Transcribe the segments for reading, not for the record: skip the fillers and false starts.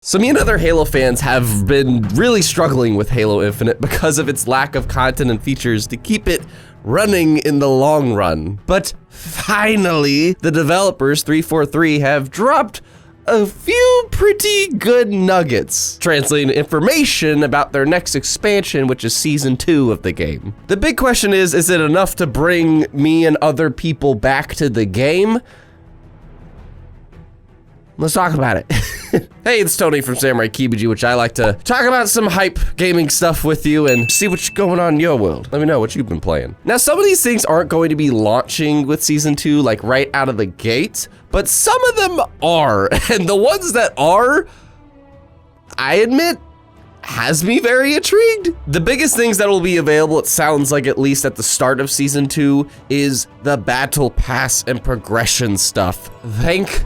So me and other Halo fans have been really struggling with Halo Infinite because of its lack of content and features to keep it running in the long run. But finally, the developers 343 have dropped a few pretty good nuggets, translating information about their next expansion, which is Season 2 of the game. The big question is it enough to bring me and other people back to the game? Let's talk about it. Hey, it's Tony from Samurai Kibiji, which I like to talk about some hype gaming stuff with you and see what's going on in your world. Let me know what you've been playing. Now, some of these things aren't going to be launching with Season 2, like right out of the gate, but some of them are. And the ones that are, I admit, has me very intrigued. The biggest things that will be available, it sounds like at least at the start of Season 2, is the Battle Pass and progression stuff. Thank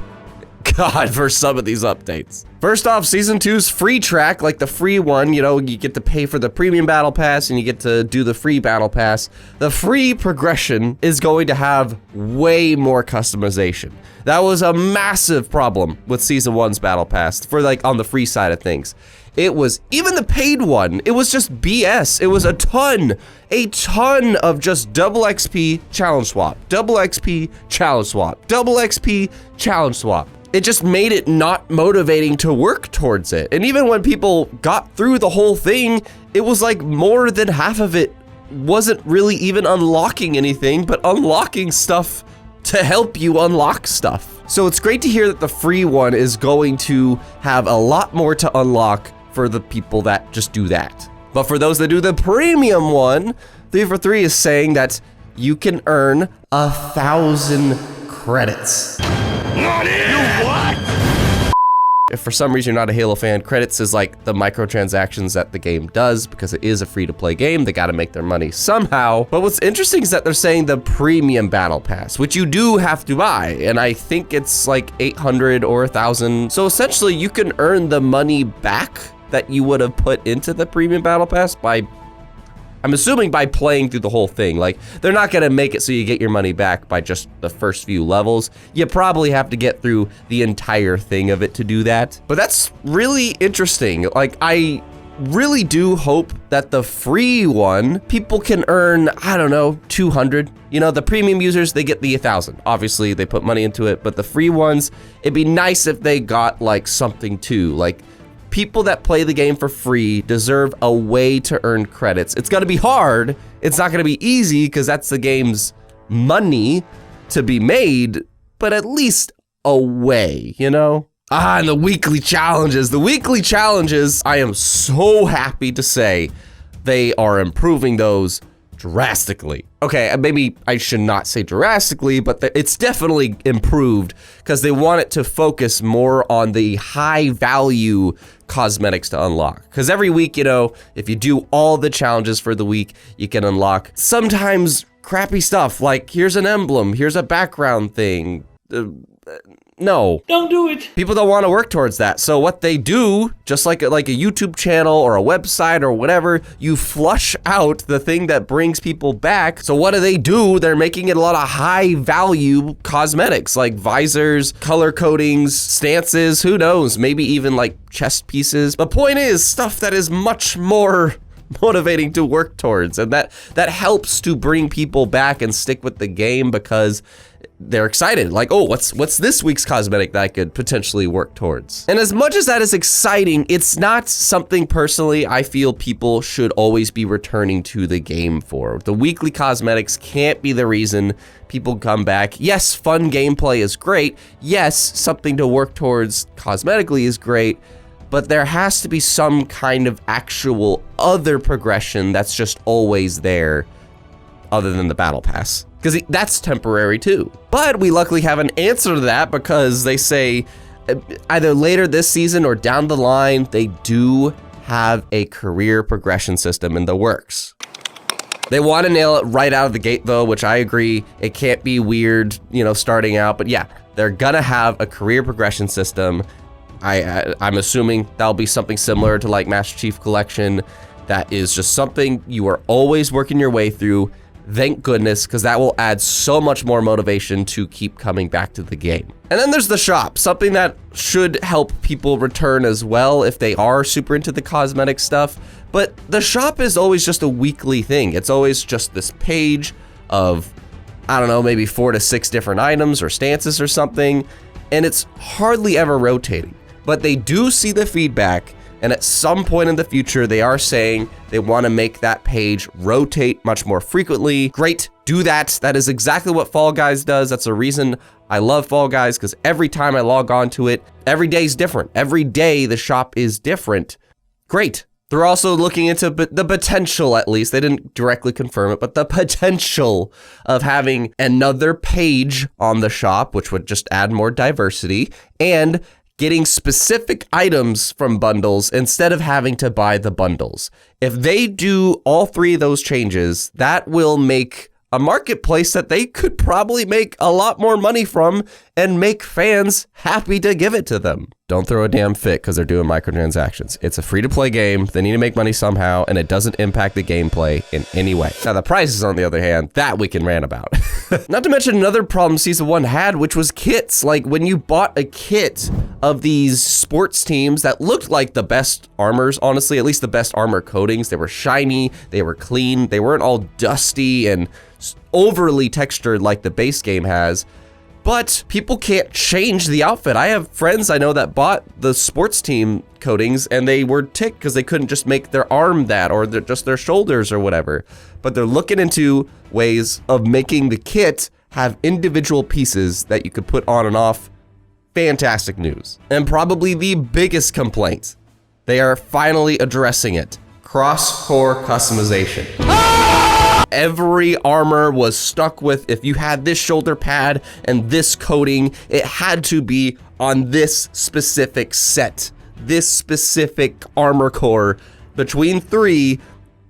God for some of these updates. First off, Season 2's free track, like the free one, you know, you get to pay for the premium battle pass and you get to do the free battle pass. The free progression is going to have way more customization. That was a massive problem with Season 1's battle pass for like on the free side of things. It was, even the paid one, it was just BS. It was a ton of just double XP challenge swap, double XP challenge swap, double XP challenge swap. It just made it not motivating to work towards it. And even when people got through the whole thing, it was like more than half of it wasn't really even unlocking anything, but unlocking stuff to help you unlock stuff. So it's great to hear that the free one is going to have a lot more to unlock for the people that just do that. But for those that do the premium one, 343 is saying that you can earn 1,000 credits. If for some reason you're not a Halo fan, credits is like the microtransactions that the game does because it is a free-to-play game. They got to make their money somehow. But what's interesting is that they're saying the premium battle pass, which you do have to buy, and I think it's like 800 or 1,000. So essentially, you can earn the money back that you would have put into the premium battle pass by, I'm assuming, by playing through the whole thing. Like, they're not gonna make it so you get your money back by just the first few levels. You probably have to get through the entire thing of it to do that. But that's really interesting. Like, I really do hope that the free one, people can earn, I don't know, 200. You know, the premium users, they get the 1,000. Obviously, they put money into it, but the free ones, it'd be nice if they got like something too. Like, people that play the game for free deserve a way to earn credits. It's gonna be hard. It's not gonna be easy because that's the game's money to be made, but at least a way, you know? And the weekly challenges. The weekly challenges, I am so happy to say they are improving those drastically. Okay, maybe I should not say drastically, but it's definitely improved because they want it to focus more on the high value cosmetics to unlock. Because every week, you know, if you do all the challenges for the week, you can unlock sometimes crappy stuff like here's an emblem, here's a background thing. No. Don't do it. People don't want to work towards that. So what they do, just like a YouTube channel or a website or whatever, you flush out the thing that brings people back. So what do? They're making it a lot of high value cosmetics like visors, color codings, stances, who knows, maybe even like chest pieces. The point is stuff that is much more motivating to work towards, and that helps to bring people back and stick with the game because they're excited. Like, oh, what's this week's cosmetic that I could potentially work towards? And as much as that is exciting, it's not something personally I feel people should always be returning to the game for. The weekly cosmetics can't be the reason people come back. Yes, fun gameplay is great. Yes, something to work towards cosmetically is great, but there has to be some kind of actual other progression that's just always there other than the battle pass. Because that's temporary too. But we luckily have an answer to that because they say either later this season or down the line, they do have a career progression system in the works. They want to nail it right out of the gate though, which I agree. It can't be weird, you know, starting out, but yeah, they're gonna have a career progression system. I'm assuming that'll be something similar to like Master Chief Collection. That is just something you are always working your way through. thank goodness, because that will add so much more motivation to keep coming back to the game. And then there's the shop, something that should help people return as well if they are super into the cosmetic stuff. But the shop is always just a weekly thing. It's always just this page of, I don't know, maybe 4 to 6 different items or stances or something, and it's hardly ever rotating. But they do see the feedback, and at some point in the future, they are saying they want to make that page rotate much more frequently. Great, do that. That is exactly what Fall Guys does. That's the reason I love Fall Guys, because every time I log on to it, every day is different. Every day the shop is different. Great. They're also looking into the potential, at least, they didn't directly confirm it, but the potential of having another page on the shop, which would just add more diversity, and getting specific items from bundles instead of having to buy the bundles. If they do all 3 of those changes, that will make a marketplace that they could probably make a lot more money from and make fans happy to give it to them. Don't throw a damn fit because they're doing microtransactions. It's a free-to-play game. They need to make money somehow, and it doesn't impact the gameplay in any way. Now, the prices, on the other hand, that we can rant about. Not to mention another problem Season 1 had, which was kits. Like, when you bought a kit of these sports teams that looked like the best armors, honestly, at least the best armor coatings. They were shiny, they were clean, they weren't all dusty and overly textured like the base game has. But people can't change the outfit. I have friends I know that bought the sports team coatings and they were ticked because they couldn't just make their arm that or just their shoulders or whatever. But they're looking into ways of making the kit have individual pieces that you could put on and off. Fantastic news. And probably the biggest complaint, they are finally addressing it. Cross-core customization. Every armor was stuck with, if you had this shoulder pad and this coating, it had to be on this specific set, this specific armor core. Between 3,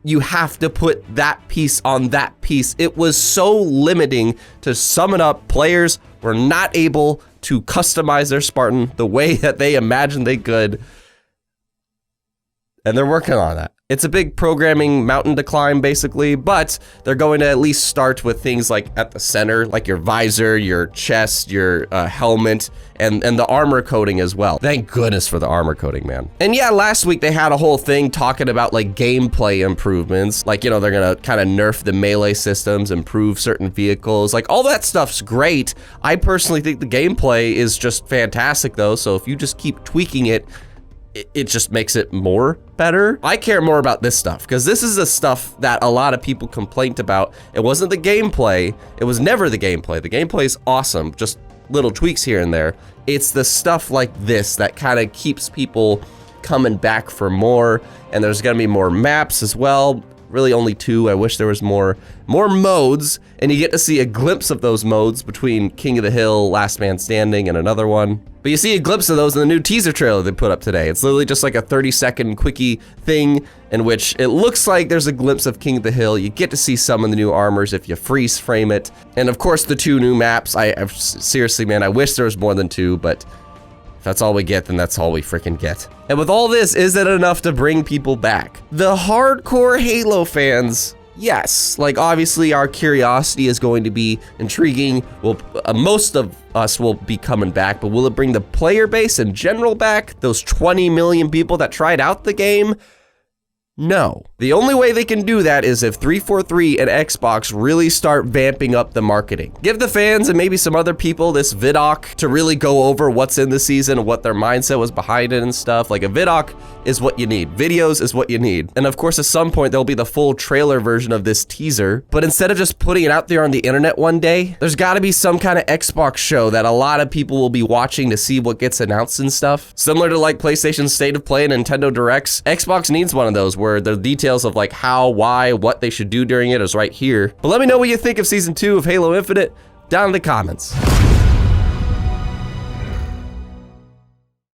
you have to put that piece on that piece. It was so limiting. To sum it up, players were not able to customize their Spartan the way that they imagined they could. And they're working on that. It's a big programming mountain to climb, basically, but they're going to at least start with things like at the center, like your visor, your chest, your helmet, and the armor coating as well. Thank goodness for the armor coating, man. And yeah, last week they had a whole thing talking about like gameplay improvements. Like, you know, they're gonna kind of nerf the melee systems, improve certain vehicles. Like, all that stuff's great. I personally think the gameplay is just fantastic though, so if you just keep tweaking it, it just makes it more better. I care more about this stuff because this is the stuff that a lot of people complained about. It wasn't the gameplay. It was never the gameplay. The gameplay is awesome, just little tweaks here and there. It's the stuff like this that kind of keeps people coming back for more. And there's gonna be more maps as well. Really only 2. I wish there was more modes, and you get to see a glimpse of those modes between King of the Hill, Last Man Standing, and another one. But you see a glimpse of those in the new teaser trailer they put up today. It's literally just like a 30-second quickie thing in which it looks like there's a glimpse of King of the Hill. You get to see some of the new armors if you freeze frame it. And of course the 2 new maps. Seriously, man, I wish there was more than 2, but if that's all we get, then that's all we freaking get. And with all this, is it enough to bring people back? The hardcore Halo fans, yes. Like, obviously our curiosity is going to be intriguing. Well, most of us will be coming back, but will it bring the player base in general back? Those 20 million people that tried out the game? No. The only way they can do that is if 343 and Xbox really start vamping up the marketing. Give the fans and maybe some other people this vidoc to really go over what's in the season and what their mindset was behind it and stuff. Like, a vidoc is what you need. Videos is what you need. And of course, at some point, there'll be the full trailer version of this teaser. But instead of just putting it out there on the internet one day, there's gotta be some kind of Xbox show that a lot of people will be watching to see what gets announced and stuff. Similar to like PlayStation's State of Play and Nintendo Directs, Xbox needs one of those where the details of like how, why, what they should do during it is right here. But let me know what you think of Season 2 of Halo Infinite down in the comments.